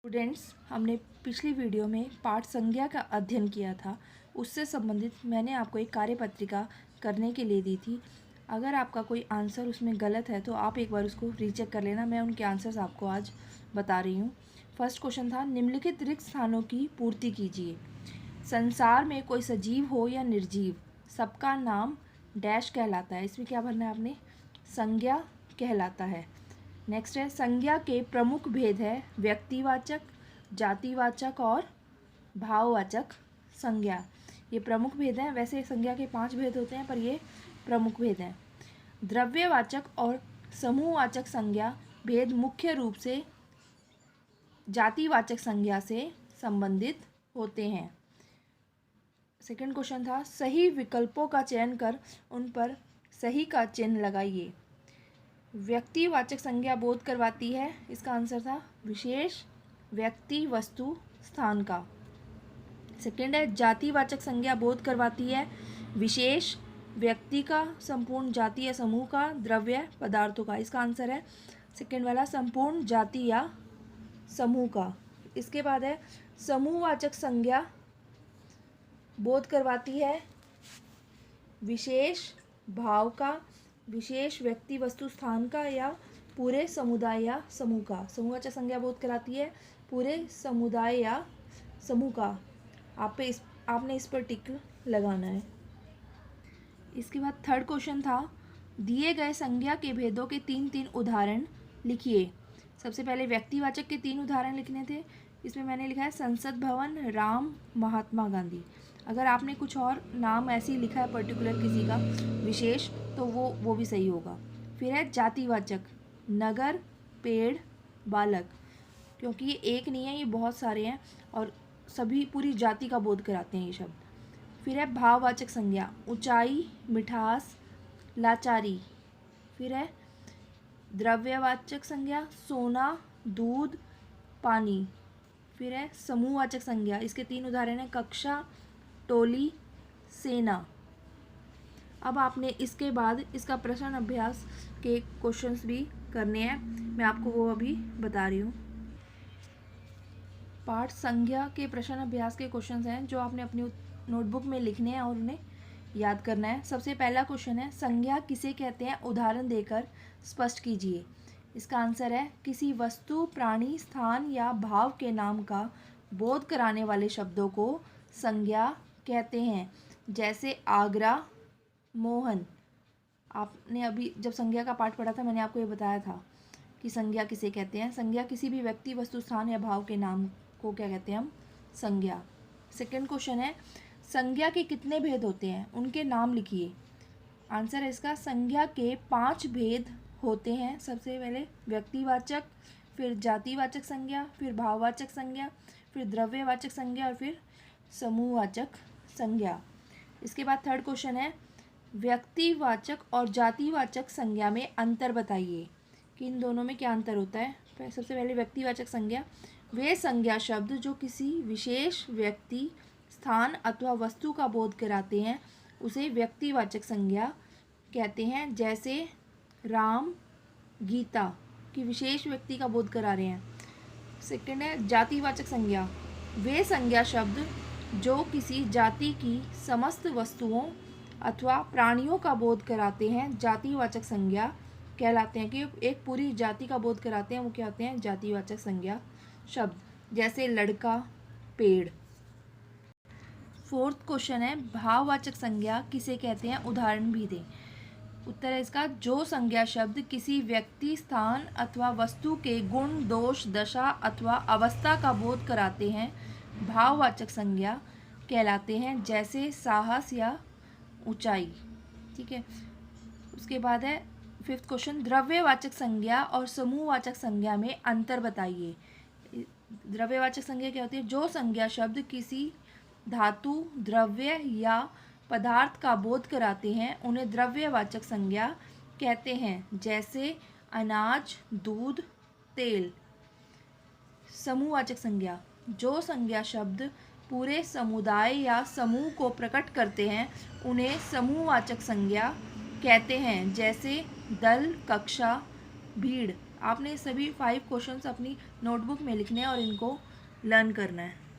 Students, हमने पिछली video में पाठ संज्ञा का अध्ययन किया था। उससे संबंधित मैंने आपको एक कार्यपत्रिका करने के लिए दी थी। अगर आपका कोई आंसर उसमें गलत है तो आप एक बार उसको रीचेक कर लेना। मैं उनके आंसर्स आपको आज बता रही हूँ। फर्स्ट क्वेश्चन था, निम्नलिखित रिक्त स्थानों की पूर्ति कीजिए। संसार में कोई सजीव हो या निर्जीव, सबका नाम डैश कहलाता है। इसमें क्या भरना है आपने? संज्ञा कहलाता है। नेक्स्ट है, संज्ञा के प्रमुख भेद है व्यक्तिवाचक, जातिवाचक और भाववाचक संज्ञा। ये प्रमुख भेद हैं। वैसे संज्ञा के 5 भेद होते हैं पर ये प्रमुख भेद हैं। द्रव्यवाचक और समूहवाचक संज्ञा भेद मुख्य रूप से जातिवाचक संज्ञा से संबंधित होते हैं। सेकंड क्वेश्चन था, सही विकल्पों का चयन कर उन पर सही का चिन्ह लगाइए। व्यक्तिवाचक संज्ञा बोध करवाती है। इसका आंसर था विशेष व्यक्ति वस्तु स्थान का। सेकंड है, जातिवाचक संज्ञा बोध करवाती है विशेष व्यक्ति का, संपूर्ण जाति या समूह का, द्रव्य पदार्थों का। इसका आंसर है सेकंड वाला, संपूर्ण जाति या समूह का। इसके बाद है, समूहवाचक संज्ञा बोध करवाती है विशेष भाव का, विशेष व्यक्ति वस्तु स्थान का या पूरे समुदाय या समूह का। समूहवाचक संज्ञा बोध कराती है पूरे समुदाय या समूह का। आपने इस पर टिक लगाना है। इसके बाद थर्ड क्वेश्चन था, दिए गए संज्ञा के भेदों के 3 उदाहरण लिखिए। सबसे पहले व्यक्तिवाचक के 3 उदाहरण लिखने थे। इसमें मैंने लिखा है संसद भवन, राम, महात्मा गांधी। अगर आपने कुछ और नाम ऐसे ही लिखा है पर्टिकुलर किसी का विशेष, तो वो भी सही होगा। फिर है जातिवाचक, नगर, पेड़, बालक। क्योंकि ये एक नहीं है, ये बहुत सारे हैं और सभी पूरी जाति का बोध कराते हैं ये शब्द। फिर है भाववाचक संज्ञा, ऊंचाई, मिठास, लाचारी। फिर है द्रव्यवाचक संज्ञा, सोना, दूध, पानी। फिर है समूहवाचक संज्ञा, इसके 3 उदाहरण हैं कक्षा, टोली, सेना। अब आपने इसके बाद इसका प्रश्न अभ्यास के क्वेश्चंस भी करने हैं। मैं आपको वो अभी बता रही हूँ। पाठ संज्ञा के प्रश्न अभ्यास के क्वेश्चंस हैं जो आपने अपनी नोटबुक में लिखने हैं और उन्हें याद करना है। सबसे पहला क्वेश्चन है, संज्ञा किसे कहते हैं, उदाहरण देकर स्पष्ट कीजिए। इसका आंसर है किसी वस्तु, प्राणी, स्थान या भाव के नाम का बोध कराने वाले शब्दों को संज्ञा कहते हैं। जैसे आगरा, मोहन। आपने अभी जब संज्ञा का पाठ पढ़ा था मैंने आपको ये बताया था कि संज्ञा किसे कहते हैं। संज्ञा किसी भी व्यक्ति, वस्तु, स्थान या भाव के नाम को क्या कहते हैं हम? संज्ञा। सेकंड क्वेश्चन है, संज्ञा के कितने भेद होते हैं, उनके नाम लिखिए। आंसर है इसका संज्ञा के 5 भेद होते हैं। सबसे पहले व्यक्तिवाचक, फिर जातिवाचक संज्ञा, फिर भाववाचक संज्ञा, फिर द्रव्यवाचक संज्ञा और फिर समूहवाचक संज्ञा। इसके बाद थर्ड क्वेश्चन है, व्यक्तिवाचक और जातिवाचक संज्ञा में अंतर बताइए कि इन दोनों में क्या अंतर होता है। सबसे पहले व्यक्तिवाचक संज्ञा, वे संज्ञा शब्द जो किसी विशेष व्यक्ति, स्थान अथवा वस्तु का बोध कराते हैं उसे व्यक्तिवाचक संज्ञा कहते हैं। जैसे राम, गीता कि विशेष व्यक्ति का बोध करा रहे हैं। सेकंड है जातिवाचक संज्ञा, वे संज्ञा शब्द जो किसी जाति की समस्त वस्तुओं अथवा प्राणियों का बोध कराते हैं जातिवाचक संज्ञा कहलाते हैं। कि एक पूरी जाति का बोध कराते हैं वो क्या होते हैं? जातिवाचक संज्ञा शब्द। जैसे लड़का, पेड़। फोर्थ क्वेश्चन है, भाववाचक संज्ञा किसे कहते हैं, उदाहरण भी दें। उत्तर है इसका, जो संज्ञा शब्द किसी व्यक्ति, स्थान अथवा वस्तु के गुण, दोष, दशा अथवा अवस्था का बोध कराते हैं भाववाचक संज्ञा कहलाते हैं। जैसे साहस या ऊंचाई। ठीक है। उसके बाद है फिफ्थ क्वेश्चन, द्रव्यवाचक संज्ञा और समूहवाचक संज्ञा में अंतर बताइए। द्रव्यवाचक संज्ञा क्या होती है? जो संज्ञा शब्द किसी धातु, द्रव्य या पदार्थ का बोध कराते हैं उन्हें द्रव्यवाचक संज्ञा कहते हैं। जैसे अनाज, दूध, तेल। समूहवाचक संज्ञा, जो संज्ञा शब्द पूरे समुदाय या समूह को प्रकट करते हैं उन्हें समूहवाचक संज्ञा कहते हैं। जैसे दल, कक्षा, भीड़। आपने सभी 5 क्वेश्चंस अपनी नोटबुक में लिखने हैं और इनको लर्न करना है।